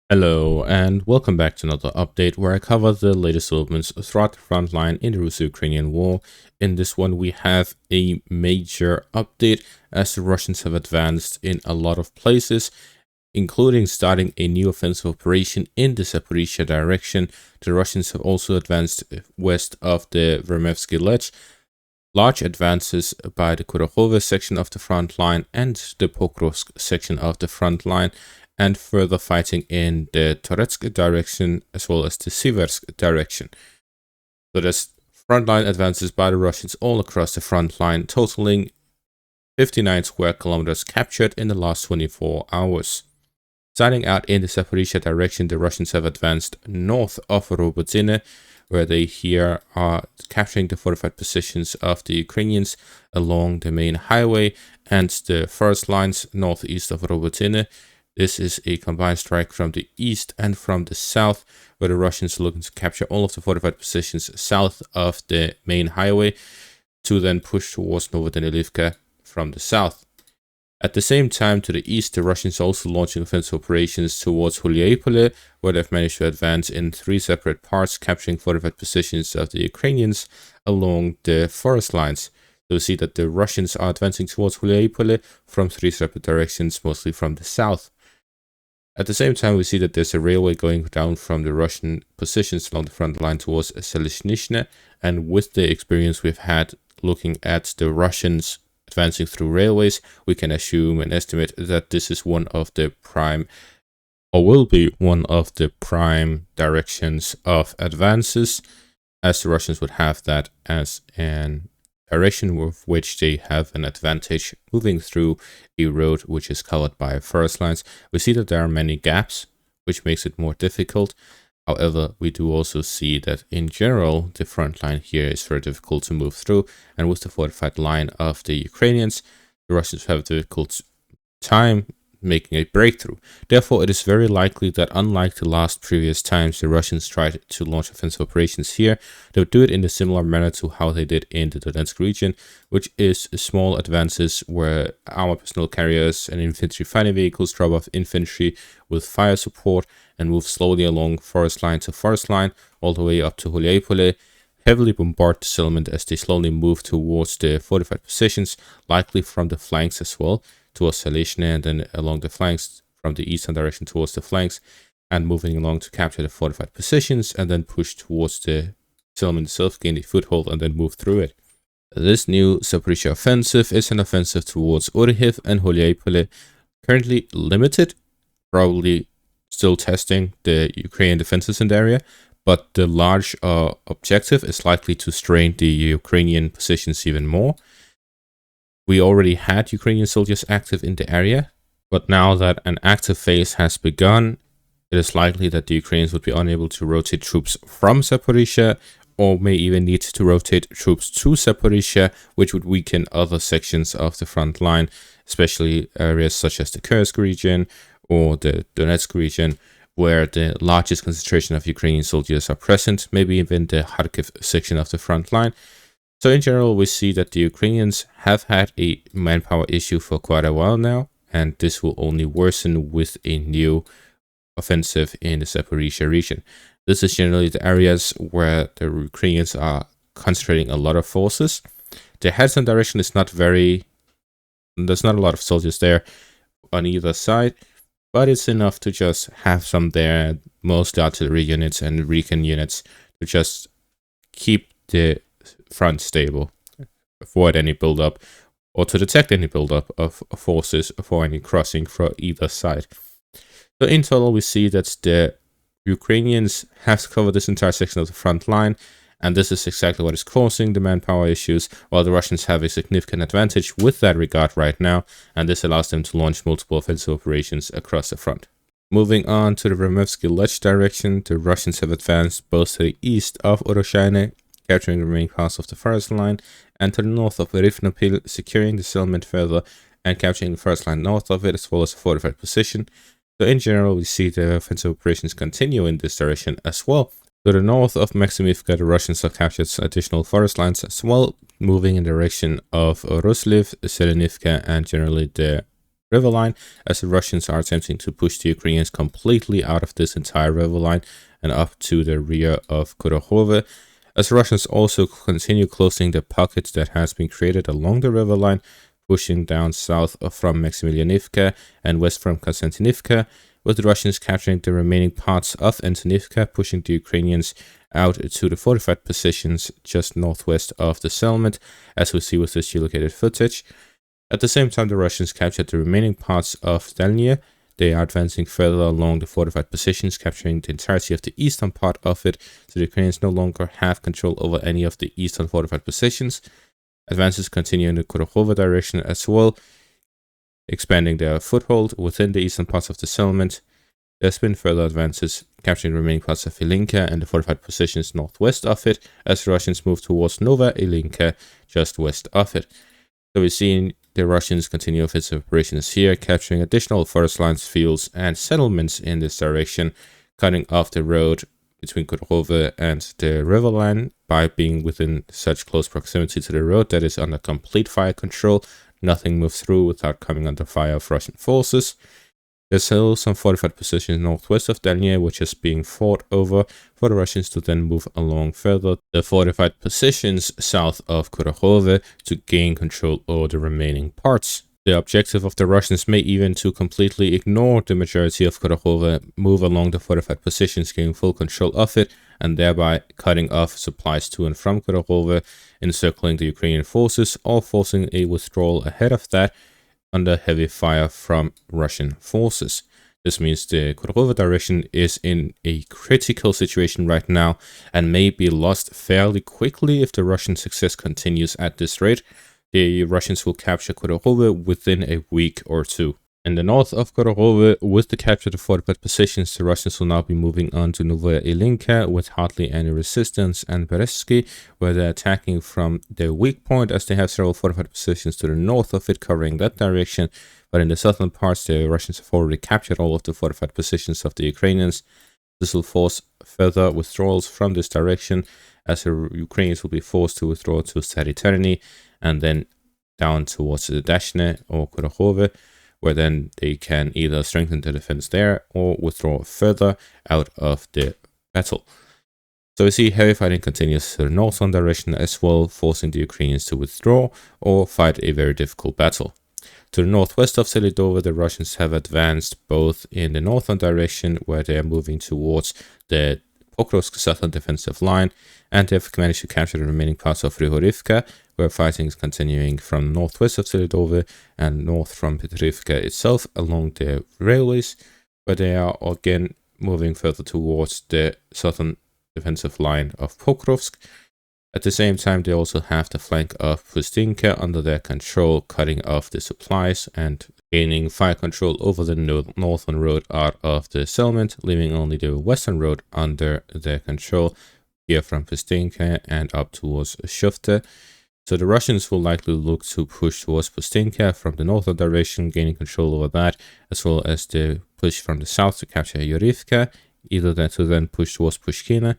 Hello and welcome back to another update where I cover the latest developments throughout the front line in the Russo-Ukrainian war. In this one we have a major update as the Russians have advanced in a lot of places, including starting a new offensive operation in the Zaporizhzhia direction. The Russians have also advanced west of the Vermevsky Lech. Large advances by the Kurakhove section of the front line and the Pokrovsk section of the front line, and further fighting in the Toretsk direction as well as the Siversk direction. So there's frontline advances by the Russians all across the front line, totaling 59 square kilometers captured in the last 24 hours. Starting out in the Zaporizhzhia direction, the Russians have advanced north of Robotyne, where they here are capturing the fortified positions of the Ukrainians along the main highway and the first lines northeast of Robotyne. This is a combined strike from the east and from the south, where the Russians are looking to capture all of the fortified positions south of the main highway to then push towards Novodanilivka from the south. At the same time, to the east, the Russians are also launching offensive operations towards Huliaipole, where they've managed to advance in 3 separate parts, capturing fortified positions of the Ukrainians along the forest lines. So we see that the Russians are advancing towards Huliaipole from 3 separate directions, mostly from the south. At the same time, we see that there's a railway going down from the Russian positions along the front line towards Selizhnishne, and with the experience we've had looking at the Russians advancing through railways, we can assume and estimate that this is one of the prime, or will be one of the prime directions of advances, as the Russians would have that as an direction with which they have an advantage moving through a road which is covered by forest lines. We see that there are many gaps, which makes it more difficult. However, we do also see that in general, the front line here is very difficult to move through, and with the fortified line of the Ukrainians, the Russians have a difficult time making a breakthrough. Therefore, it is very likely that unlike the last previous times the Russians tried to launch offensive operations here, they would do it in a similar manner to how they did in the Donetsk region, which is small advances where armored personnel carriers and infantry fighting vehicles drop off infantry with fire support and move slowly along forest line to forest line all the way up to Huliaipole, heavily bombard the settlement as they slowly move towards the fortified positions, likely from the flanks as well, towards Selizhne, and then along the flanks from the eastern direction towards the flanks, and moving along to capture the fortified positions, and then push towards the settlement itself, gain a foothold, and then move through it. This new Zaporizhzhia offensive is an offensive towards Orikhiv and Huliaipole, currently limited, probably still testing the Ukrainian defenses in the area, but the large objective is likely to strain the Ukrainian positions even more. We already had Ukrainian soldiers active in the area, but now that an active phase has begun, it is likely that the Ukrainians would be unable to rotate troops from Zaporizhzhia, or may even need to rotate troops to Zaporizhzhia, which would weaken other sections of the front line, especially areas such as the Kursk region or the Donetsk region, where the largest concentration of Ukrainian soldiers are present, maybe even the Kharkiv section of the front line. So in general, we see that the Ukrainians have had a manpower issue for quite a while now, and this will only worsen with a new offensive in the Zaporizhzhia region. This is generally the areas where the Ukrainians are concentrating a lot of forces. The Kherson direction is there's not a lot of soldiers there on either side, but it's enough to just have some there, mostly artillery units and recon units, to just keep the front stable, avoid any buildup, or to detect any buildup of forces for any crossing from either side. So in total, we see that the Ukrainians have to cover this entire section of the front line, and this is exactly what is causing the manpower issues, while the Russians have a significant advantage with that regard right now, and this allows them to launch multiple offensive operations across the front. Moving on to the Vermevsky Lech direction, the Russians have advanced both to the east of Oroshaine, capturing the remaining parts of the forest line, and to the north of Rifnopil, securing the settlement further and capturing the first line north of it, as well as a fortified position. So in general, we see the offensive operations continue in this direction as well. To the north of Maximivka, the Russians have captured additional forest lines as well, moving in the direction of Rusliv, Selenivka, and generally the river line, as the Russians are attempting to push the Ukrainians completely out of this entire river line and up to the rear of Kurakhove, as the Russians also continue closing the pocket that has been created along the river line, pushing down south from Maximilianivka and west from Konstantinivka, with the Russians capturing the remaining parts of Antonivka, pushing the Ukrainians out to the fortified positions just northwest of the settlement, as we see with this geolocated footage. At the same time, the Russians captured the remaining parts of Dalnya. They are advancing further along the fortified positions, capturing the entirety of the eastern part of it, so the Ukrainians no longer have control over any of the eastern fortified positions. Advances continue in the Kurakhove direction as well, expanding their foothold within the eastern parts of the settlement. There's been further advances, capturing the remaining parts of Ilinka and the fortified positions northwest of it, as the Russians move towards Nova Ilinka, just west of it. So we're seeing the Russians continue offensive operations here, capturing additional forest lines, fields, and settlements in this direction, cutting off the road between Kurakhove and the river line by being within such close proximity to the road that is under complete fire control. Nothing moves through without coming under fire of Russian forces. There's still some fortified positions northwest of Dalnya, which is being fought over for the Russians to then move along further the fortified positions south of Kurakhove to gain control over the remaining parts. The objective of the Russians may even to completely ignore the majority of Kurakhove, move along the fortified positions, gaining full control of it, and thereby cutting off supplies to and from Kurakhove, encircling the Ukrainian forces, or forcing a withdrawal ahead of that, under heavy fire from Russian forces. This means the Kurakhove direction is in a critical situation right now and may be lost fairly quickly if the Russian success continues at this rate. The Russians will capture Kurakhove within a week or two. In the north of Kurakhove, with the capture of fortified positions, the Russians will now be moving on to Novaya Ilinka with hardly any resistance, and Berezhsky, where they're attacking from their weak point, as they have several fortified positions to the north of it covering that direction. But in the southern parts, the Russians have already captured all of the fortified positions of the Ukrainians. This will force further withdrawals from this direction, as the Ukrainians will be forced to withdraw to Zaporizhzhia and then down towards the Dashne or Kurakhove, where then they can either strengthen the defense there or withdraw further out of the battle. So we see heavy fighting continues to the northern direction as well, forcing the Ukrainians to withdraw or fight a very difficult battle. To the northwest of Selidova, the Russians have advanced both in the northern direction, where they are moving towards the Pokrovsk southern defensive line, and they have managed to capture the remaining parts of Rihorivka, where fighting is continuing from northwest of Selidova and north from Petrivka itself along the railways, where they are again moving further towards the southern defensive line of Pokrovsk. At the same time, they also have the flank of Pustinka under their control, cutting off the supplies and gaining fire control over the northern road out of the settlement, leaving only the western road under their control, here from Pustinka and up towards Shufte. So the Russians will likely look to push towards Pustinka from the northern direction, gaining control over that, as well as the push from the south to capture Yurivka, either that to then push towards Pushkina,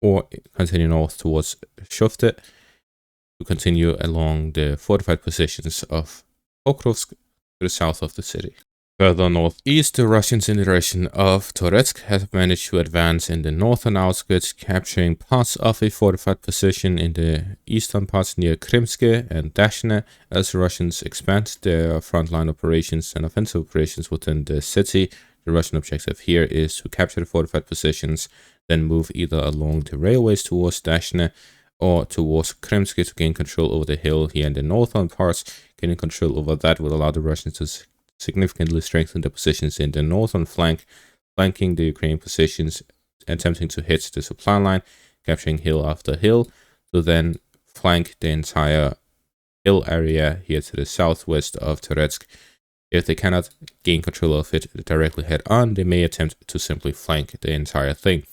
or continue north towards Shufte to continue along the fortified positions of Pokrovsk to the south of the city. Further northeast, the Russians in the direction of Toretsk have managed to advance in the northern outskirts, capturing parts of a fortified position in the eastern parts near Krymske and Dashne, as the Russians expand their frontline operations and offensive operations within the city. The Russian objective here is to capture the fortified positions, then move either along the railways towards Dashne or towards Krymske to gain control over the hill here in the northern parts. Gaining control over that will allow the Russians to significantly strengthen the positions in the northern flank, flanking the Ukrainian positions, attempting to hit the supply line, capturing hill after hill, to then flank the entire hill area here to the southwest of Toretsk. If they cannot gain control of it directly head on, they may attempt to simply flank the entire thing.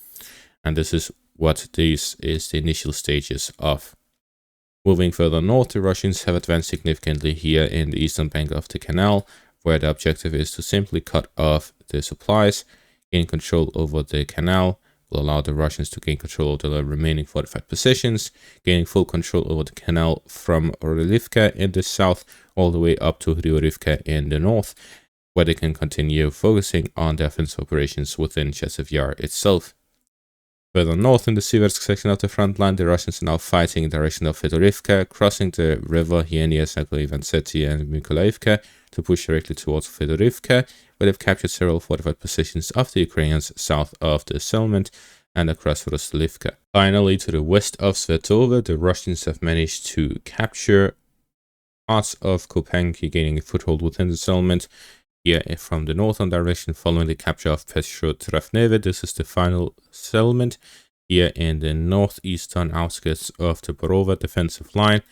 And this is what this is the initial stages of. Moving further north, the Russians have advanced significantly here in the eastern bank of the canal, where the objective is to simply cut off the supplies, gain control over the canal, will allow the Russians to gain control of the remaining fortified positions, gaining full control over the canal from Orlivka in the south all the way up to Hryvorivka in the north, where they can continue focusing on the offensive operations within Chasiv Yar itself. Further north in the Siversk section of the front line, the Russians are now fighting in the direction of Fedorivka, crossing the river Yenia, Ivantsety, and Mykolaivka to push directly towards Fedorivka, where they've captured several fortified positions of the Ukrainians south of the settlement and across Roslivka. Finally, to the west of Svetova, the Russians have managed to capture parts of Kopenki, gaining a foothold within the settlement. Here from the northern direction, following the capture of Petrotravneve, this is the final settlement here in the northeastern outskirts of the Borova defensive line.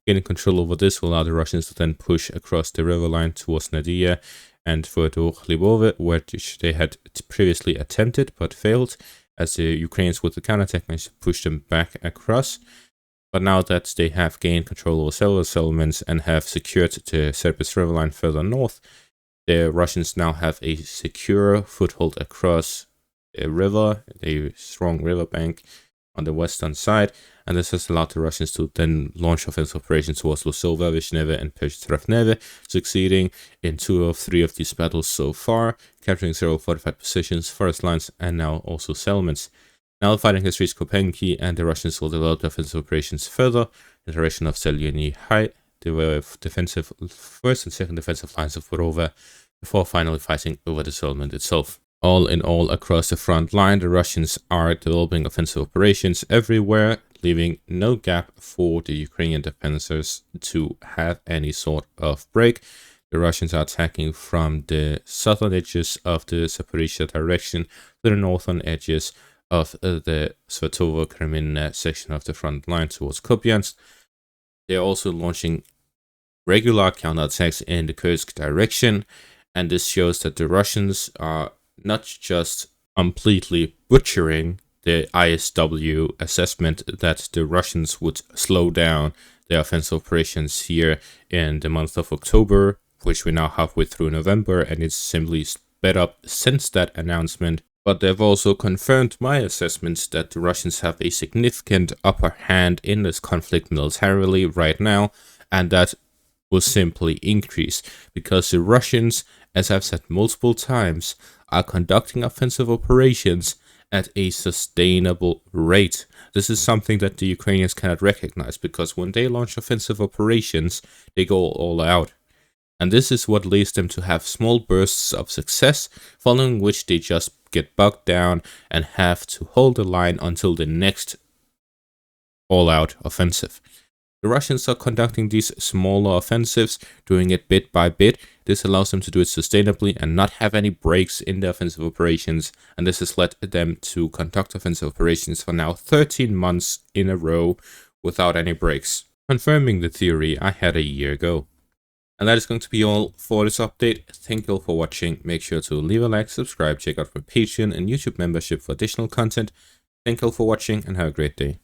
Gaining control over this will allow the Russians to then push across the river line towards Nadia and further Libove, which they had previously attempted but failed, as the Ukrainians with the counterattack managed to push them back across. But now that they have gained control over several settlements and have secured the Serpis river line further north, the Russians now have a secure foothold across a river, a strong riverbank on the western side, and this has allowed the Russians to then launch offensive operations towards Losova, Vishneve, and Petrotravneve, succeeding in 2 of 3 of these battles so far, capturing several fortified positions, forest lines, and now also settlements. Now the fighting has reached Kopenki, and the Russians will develop offensive operations further in the direction of Selyeni High, the defensive first and second defensive lines of Borova, before finally fighting over the settlement itself. All in all, across the front line, the Russians are developing offensive operations everywhere, leaving no gap for the Ukrainian defenders to have any sort of break. The Russians are attacking from the southern edges of the Zaporizhzhia direction to the northern edges of the Svetovo-Kreminna section of the front line towards Kupiansk. They are also launching regular counterattacks in the Kursk direction, and this shows that the Russians are not just completely butchering the ISW assessment that the Russians would slow down their offensive operations here in the month of October, which we're now halfway through November, and it's simply sped up since that announcement. But they've also confirmed my assessments that the Russians have a significant upper hand in this conflict militarily right now, and that will simply increase because the Russians, as I've said multiple times, are conducting offensive operations at a sustainable rate. This is something that the Ukrainians cannot recognize, because when they launch offensive operations, they go all out. And this is what leads them to have small bursts of success, following which they just get bogged down and have to hold the line until the next all-out offensive. The Russians are conducting these smaller offensives, doing it bit by bit. This allows them to do it sustainably and not have any breaks in their offensive operations, and this has led them to conduct offensive operations for now 13 months in a row without any breaks, confirming the theory I had a year ago. And that is going to be all for this update. Thank you all for watching. Make sure to leave a like, subscribe, check out my Patreon and YouTube membership for additional content. Thank you all for watching and have a great day.